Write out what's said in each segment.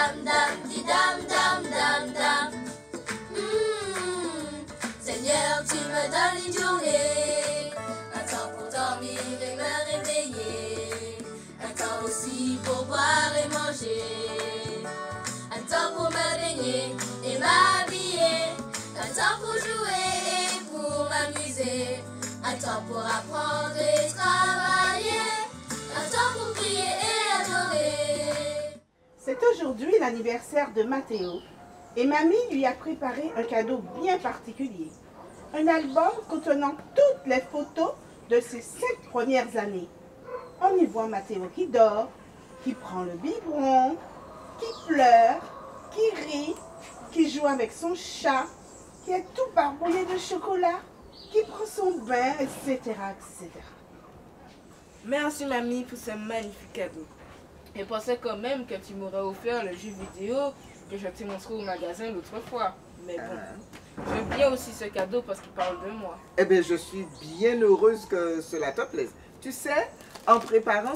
dam dam, di dam dam dam dam. Seigneur, tu me donnes une journée, un temps pour dormir et me réveiller, un temps aussi pour boire et manger, un temps pour me baigner et m'habiller, un temps pour jouer et pour m'amuser, un temps pour apprendre et travailler, un temps pour prier et adorer. C'est aujourd'hui l'anniversaire de Mathéo et mamie lui a préparé un cadeau bien particulier. Un album contenant toutes les photos de ses 7 premières années. On y voit Mathéo qui dort, qui prend le biberon, qui pleure, qui rit, qui joue avec son chat, qui est tout barbouillé de chocolat, qui prend son bain, etc., etc. Merci mamie pour ce magnifique cadeau. Je pensais quand même que tu m'aurais offert le jeu vidéo que je t'ai montré au magasin l'autre fois. Mais bon, j'aime bien aussi ce cadeau parce qu'il parle de moi. Eh bien, je suis bien heureuse que cela te plaise. Tu sais, en préparant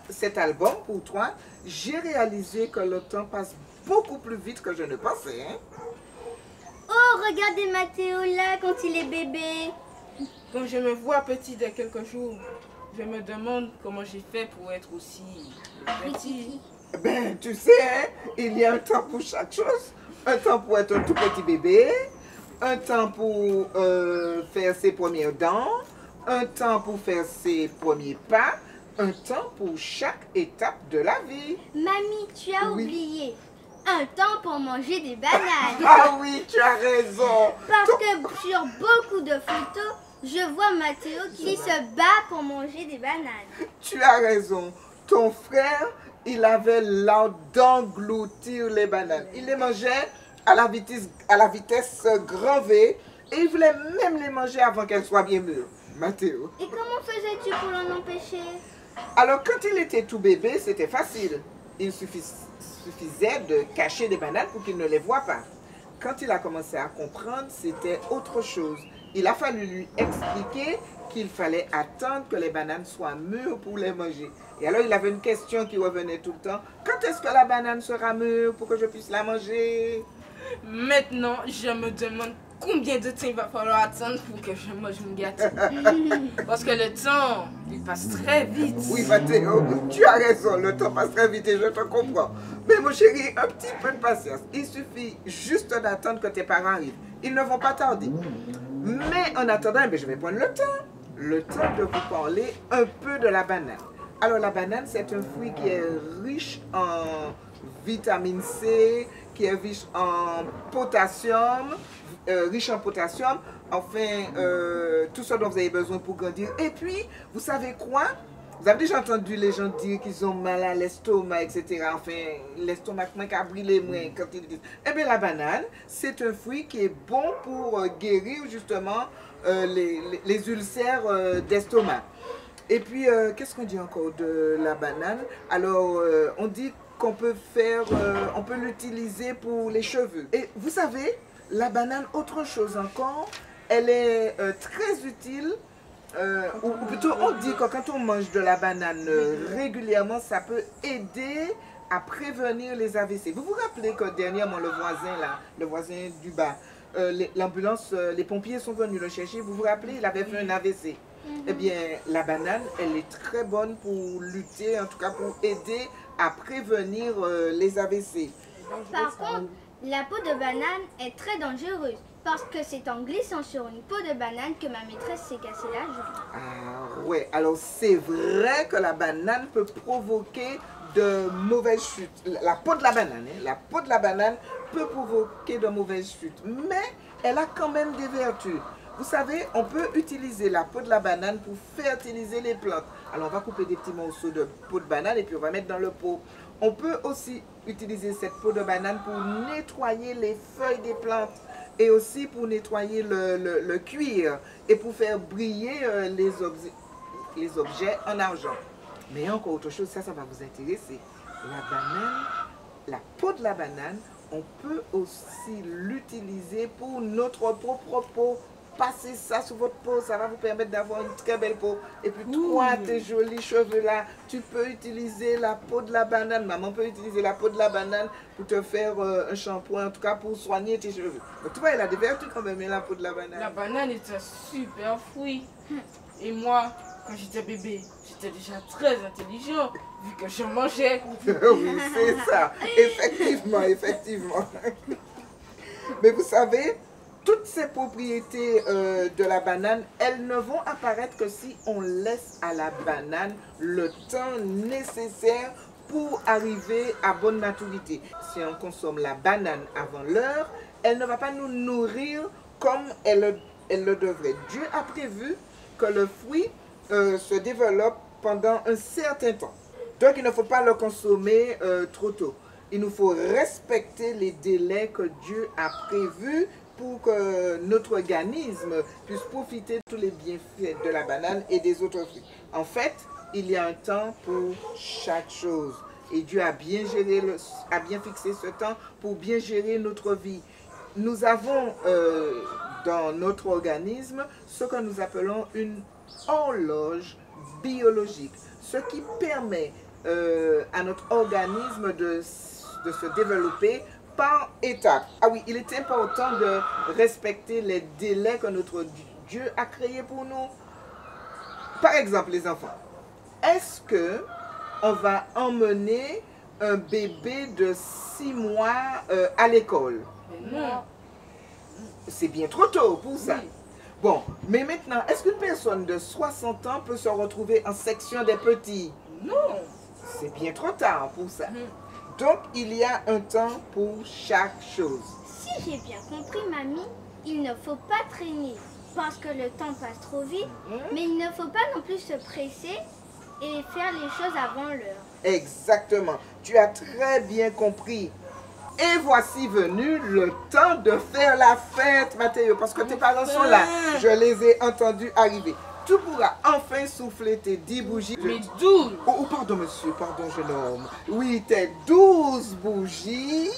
cet album pour toi, j'ai réalisé que le temps passe beaucoup plus vite que je ne pensais. Hein? Oh, regardez Mathéo là quand il est bébé. Quand je me vois petit de quelques jours, je me demande comment j'ai fait pour être aussi petit. Ben, tu sais, hein, il y a un temps pour chaque chose. Un temps pour être un tout petit bébé, un temps pour faire ses premières dents, un temps pour faire ses premiers pas, un temps pour chaque étape de la vie. Mamie, tu as oublié. Un temps pour manger des bananes. Ah oui, tu as raison. Parce que sur beaucoup de photos, je vois Mathéo qui se bat pour manger des bananes. Tu as raison. Ton frère, il avait l'art d'engloutir les bananes. Il les mangeait à la vitesse grand V et il voulait même les manger avant qu'elles soient bien mûres. Mathéo. Et comment faisais-tu pour l'en empêcher? Alors, quand il était tout bébé, c'était facile. Il suffisait de cacher des bananes pour qu'il ne les voie pas. Quand il a commencé à comprendre, c'était autre chose. Il a fallu lui expliquer qu'il fallait attendre que les bananes soient mûres pour les manger. Et alors, il avait une question qui revenait tout le temps. Quand est-ce que la banane sera mûre pour que je puisse la manger? Maintenant, je me demande combien de temps il va falloir attendre pour que je mange une gâteau. Parce que le temps, il passe très vite. Oui, Mathéo, tu as raison. Le temps passe très vite et je te comprends. Mais mon chéri, un petit peu de patience. Il suffit juste d'attendre que tes parents arrivent. Ils ne vont pas tarder. Mais en attendant, je vais prendre le temps. Le temps de vous parler un peu de la banane. Alors, la banane, c'est un fruit qui est riche en vitamine C, qui est riche en potassium, enfin, tout ce dont vous avez besoin pour grandir. Et puis, vous savez quoi? Vous avez déjà entendu les gens dire qu'ils ont mal à l'estomac, etc. Enfin, l'estomac qui a brûlé moins quand ils disent. Eh bien, la banane, c'est un fruit qui est bon pour guérir justement les ulcères d'estomac. Et puis, qu'est-ce qu'on dit encore de la banane? Alors, on dit qu'on peut on peut l'utiliser pour les cheveux. Et vous savez, la banane, autre chose encore, elle est très utile. Ou plutôt, on dit que quand on mange de la banane régulièrement, ça peut aider à prévenir les AVC. Vous vous rappelez que dernièrement, le voisin, là, le voisin du bas, l'ambulance, les pompiers sont venus le chercher. Vous vous rappelez, il avait fait un AVC. Eh bien, la banane, elle est très bonne pour lutter, en tout cas pour aider à prévenir les AVC. Par contre, la peau de banane est très dangereuse parce que c'est en glissant sur une peau de banane que ma maîtresse s'est cassé la jambe. Ah ouais, alors c'est vrai que la banane peut provoquer de mauvaises chutes. La peau de la banane, la peau de la banane peut provoquer de mauvaises chutes, mais elle a quand même des vertus. Vous savez, on peut utiliser la peau de la banane pour fertiliser les plantes. Alors, on va couper des petits morceaux de peau de banane et puis on va mettre dans le pot. On peut aussi utiliser cette peau de banane pour nettoyer les feuilles des plantes et aussi pour nettoyer le cuir et pour faire briller les objets en argent. Mais encore autre chose, ça va vous intéresser. La banane, la peau de la banane, on peut aussi l'utiliser pour notre propre peau. passez ça sur votre peau, ça va vous permettre d'avoir une très belle peau. Et puis toi, tes jolis cheveux là, tu peux utiliser la peau de la banane. Maman peut utiliser la peau de la banane pour te faire un shampoing, en tout cas pour soigner tes cheveux. Donc, tu vois, elle a des vertus quand même, la peau de la banane. La banane est un super fruit. Et moi, quand j'étais bébé, j'étais déjà très intelligent, vu que je mangeais. Oui, c'est ça. Effectivement, effectivement. Mais vous savez, toutes ces propriétés de la banane, elles ne vont apparaître que si on laisse à la banane le temps nécessaire pour arriver à bonne maturité. Si on consomme la banane avant l'heure, elle ne va pas nous nourrir comme elle le devrait. Dieu a prévu que le fruit se développe pendant un certain temps. Donc il ne faut pas le consommer trop tôt. Il nous faut respecter les délais que Dieu a prévus pour que notre organisme puisse profiter de tous les bienfaits de la banane et des autres fruits. En fait, il y a un temps pour chaque chose. Et Dieu a bien fixé ce temps pour bien gérer notre vie. Nous avons dans notre organisme ce que nous appelons une horloge biologique, ce qui permet à notre organisme de se développer par étapes. Ah oui, il est important de respecter les délais que notre Dieu a créés pour nous. Par exemple, les enfants, est-ce que on va emmener un bébé de 6 mois à l'école? Non. C'est bien trop tôt pour ça. Oui. Bon, mais maintenant, est-ce qu'une personne de 60 ans peut se retrouver en section des petits? Non. C'est bien trop tard pour ça. Donc, il y a un temps pour chaque chose. Si j'ai bien compris, mamie, il ne faut pas traîner parce que le temps passe trop vite, mais il ne faut pas non plus se presser et faire les choses avant l'heure. Exactement. Tu as très bien compris. Et voici venu le temps de faire la fête, Mathéo, parce que tes parents sont là. Je les ai entendus arriver. Tu pourras enfin souffler tes 10 bougies. Mais 12. Oh, pardon, monsieur, pardon, jeune homme. Oui, tes 12 bougies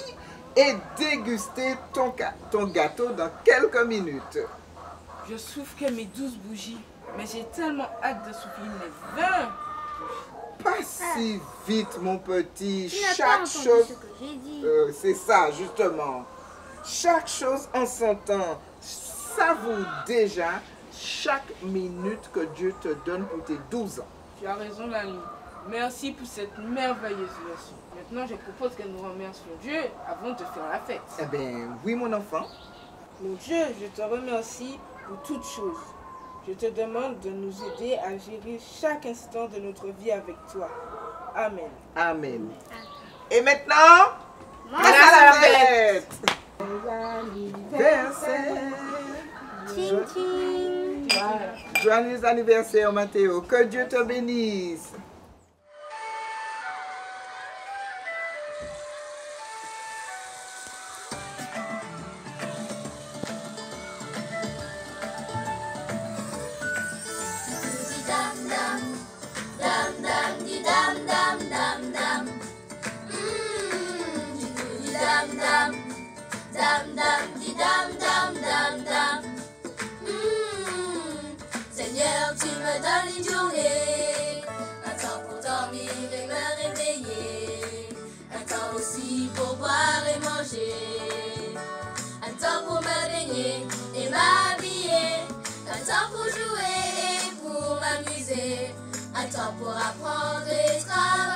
et déguster ton gâteau dans quelques minutes. Je souffle que mes 12 bougies, mais j'ai tellement hâte de souffler mes 20. Pas si vite, mon petit. Tu n'as pas Chaque entendu chose... ce que j'ai dit. C'est ça, justement. Chaque chose en son temps. Savoure déjà chaque minute que Dieu te donne pour tes 12 ans. Tu as raison, Lali. Merci pour cette merveilleuse leçon. Maintenant, je propose que nous remercions Dieu avant de faire la fête. Eh bien, oui, mon enfant. Mon Dieu, je te remercie pour toutes choses. Je te demande de nous aider à gérer chaque instant de notre vie avec toi. Amen. Amen. Et maintenant, Moi, place à la fête. Ting ting. Joyeux anniversaire, Mathéo. Que Dieu te bénisse. Seigneur, tu me donnes une journée, un temps pour dormir et me réveiller, un temps aussi pour boire et manger, un temps pour me baigner et m'habiller, un temps pour jouer et pour m'amuser, un temps pour apprendre et travailler.